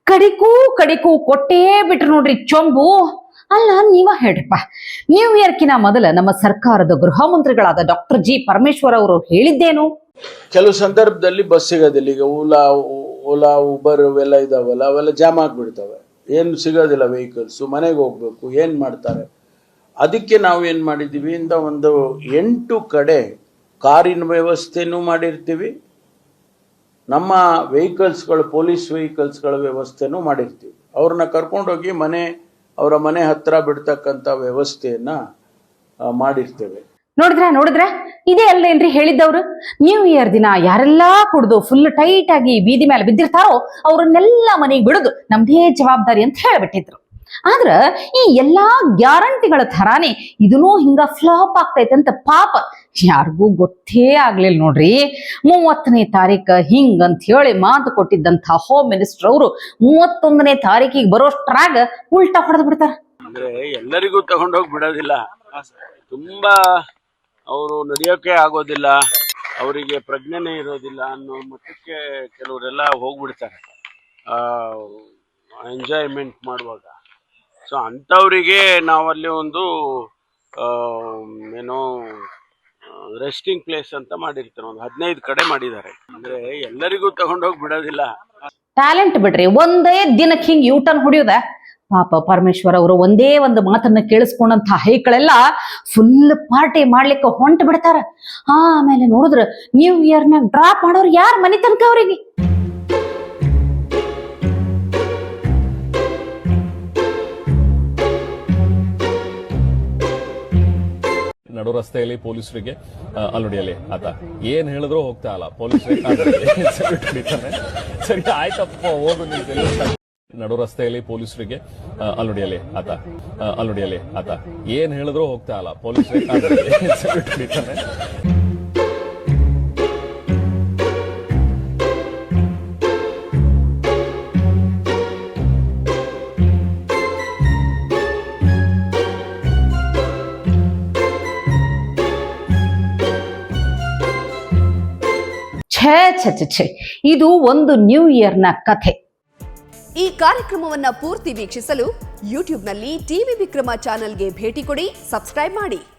ಕಡಿಗೂ ಕಡಿಗೂ ಕೊಟ್ಟೇ ಬಿಟ್ರು ನೋಡ್ರಿ ಚೊಂಬು. ಅಲ್ಲ ನೀವ ಹೇಳ್ರಿಪ್ಪ, ನ್ಯೂ ಇಯರ್ಕಿನ ಮೊದಲ ನಮ್ಮ ಸರ್ಕಾರದ ಗೃಹ ಮಂತ್ರಿಗಳಾದ ಡಾಕ್ಟರ್ ಜಿ ಪರಮೇಶ್ವರ್ ಅವರು ಹೇಳಿದ್ದೇನು? ಕೆಲವು ಸಂದರ್ಭದಲ್ಲಿ ಬಸ್ ಸಿಗೋದಿಲ್ಲ. ಈಗ ಓಲಾ ಉಬರ್ ಅವೆಲ್ಲ ಇದಾವಲ್ಲ, ಅವೆಲ್ಲ ಜಾಮ್ ಆಗಿಬಿಡ್ತವೆ, ಏನು ಸಿಗೋದಿಲ್ಲ ವೆಹಿಕಲ್ಸು, ಮನೆಗೆ ಹೋಗ್ಬೇಕು, ಏನು ಮಾಡ್ತಾರೆ? ಅದಕ್ಕೆ ನಾವು ಏನು ಮಾಡಿದ್ದೀವಿ ಇಂದ ಒಂದು 8 ಕಡೆ ಕಾರಿನ ವ್ಯವಸ್ಥೆನೂ ಮಾಡಿರ್ತೀವಿ, ನಮ್ಮ ವೆಹಿಕಲ್ಸ್ಗಳು ಪೊಲೀಸ್ ವೆಹಿಕಲ್ಸ್ಗಳ ವ್ಯವಸ್ಥೆನೂ ಮಾಡಿರ್ತೀವಿ. ಅವ್ರನ್ನ ಕರ್ಕೊಂಡೋಗಿ ಅವರ ಮನೆ ಹತ್ರ ಬಿಡ್ತಕ್ಕಂಥ ವ್ಯವಸ್ಥೆಯನ್ನ ಮಾಡಿರ್ತೇವೆ. ನೋಡಿದ್ರ ಇದೇ ಅಲ್ಲೇನ್ರಿ ಹೇಳಿದ್ದವ್ರು, ನ್ಯೂ ಇಯರ್ ದಿನ ಯಾರೆಲ್ಲಾ ಕುಡ್ದು ಫುಲ್ ಟೈಟ್ ಆಗಿ ಬೀದಿ ಮೇಲೆ ಬಿದ್ದಿರ್ತಾರೋ ಅವ್ರನ್ನೆಲ್ಲ ಮನೆಗೆ ಬಿಡುದು ನಮ್ದೇ ಜವಾಬ್ದಾರಿ ಅಂತ ಹೇಳ್ಬಿಟ್ಟಿದ್ರು. ಆದ್ರ ಈ ಎಲ್ಲಾ ಗ್ಯಾರಂಟಿಗಳ ಥರಾನೇ ಇದನ್ನೂ ಹಿಂಗ ಫ್ಲಾಪ್ ಆಗ್ತೈತಂತ ಪಾಪ ಯಾರಿಗೂ ಗೊತ್ತೇ ಆಗ್ಲಿಲ್ಲ ನೋಡ್ರಿ. 30ನೇ ತಾರೀಕ ಹಿಂಗಂತ ಹೇಳಿ ಮಾತು ಕೊಟ್ಟಿದ್ದಂತ ಹೋಮ್ ಮಿನಿಸ್ಟರ್ ಅವರು 31ನೇ ತಾರೀಕಿಗೆ ಬರೋಷ್ಟ್ರಾಗ ಉಲ್ಟಾ ಹೊಡೆದು ಬಿಡ್ತಾರ. ಅಂದ್ರೆ ಎಲ್ಲರಿಗೂ ತಗೊಂಡೋಗಿ ಬಿಡೋದಿಲ್ಲ, ತುಂಬಾ ಅವರು ನಡೆಯೋಕೆ ಆಗೋದಿಲ್ಲ, ಅವರಿಗೆ ಪ್ರಜ್ಞೆನೇ ಇರೋದಿಲ್ಲ ಅನ್ನೋ ಮಟ್ಟಕ್ಕೆ ಕೆಲವರೆಲ್ಲ ಹೋಗ್ಬಿಡ್ತಾರೆ ಎಂಜಾಯ್ಮೆಂಟ್ ಮಾಡುವಾಗ. ಸೊ ಅಂಥವರಿಗೆ ನಾವಲ್ಲಿ ಒಂದು ಏನೋ ರೆಸ್ಟಿಂಗ್ ಪ್ಲೇಸ್ ಅಂತ ಮಾಡಿರ್ತಾರೆ, ಒಂದು 15 ಕಡೆ ಮಾಡಿದ್ದಾರೆ. ಅಂದ್ರೆ ಎಲ್ಲರಿಗೂ ತಗೊಂಡೋಗಿ ಬಿಡೋದಿಲ್ಲ. ಟ್ಯಾಲೆಂಟ್ ಬಿಡ್ರಿ, ಒಂದೇ ದಿನಕ್ಕೆ ಹಿಂಗ್ ಯೂಟರ್ನ್ ಹೊಡಿಯೋದ. ಪಾಪ ಪರಮೇಶ್ವರ್ ಅವರು ಒಂದೇ ಒಂದು ಮಾತನ್ನ ಕೇಳಿಸ್ಕೊಂಡಂತ ಹೈಕಳೆಲ್ಲ ಫುಲ್ ಪಾರ್ಟಿ ಮಾಡ್ಲಿಕ್ಕೆ ಹೊಂಟು ಬಿಡ್ತಾರ. ಆಮೇಲೆ ನೋಡಿದ್ರ ನ್ಯೂ ಇಯರ್ನಾಗ ಡ್ರಾಪ್ ಮಾಡೋರು ಯಾರ ಮನೆ ತನಕ ಅವ್ರಿಗೆ? ನಡು ರಸ್ತೆಯಲ್ಲಿ ಪೊಲೀಸರಿಗೆ ಅಲ್ಲೊಡಿಯಲ್ಲಿ ಆತ ಏನ್ ಹೇಳಿದ್ರು ಹೋಗ್ತಾ ಅಲ್ಲ, ಪೊಲೀಸರಿಗೆ ಸರಿ ಆಯ್ತಪ್ಪ ಹೋಗು ನಿಂತ. ನಡು ರಸ್ತೆಯಲ್ಲಿ ಪೊಲೀಸರಿಗೆ ಅಲ್ಲೊಡಿಯಲ್ಲಿ ಆತ ಏನ್ ಹೇಳಿದ್ರು ಹೋಗ್ತಾ ಅಲ್ಲ, ಪೊಲೀಸರಿಗೆ ಛೇ ಇದು ಒಂದು ನ್ಯೂ ಇಯರ್ನ ಕಥೆ. ಈ ಕಾರ್ಯಕ್ರಮವನ್ನ ಪೂರ್ತಿ ವೀಕ್ಷಿಸಲು ಯೂಟ್ಯೂಬ್ನಲ್ಲಿ ಟಿವಿ ವಿಕ್ರಮ ಚಾನೆಲ್ಗೆ ಭೇಟಿ ಕೊಡಿ, ಸಬ್ಸ್ಕ್ರೈಬ್ ಮಾಡಿ.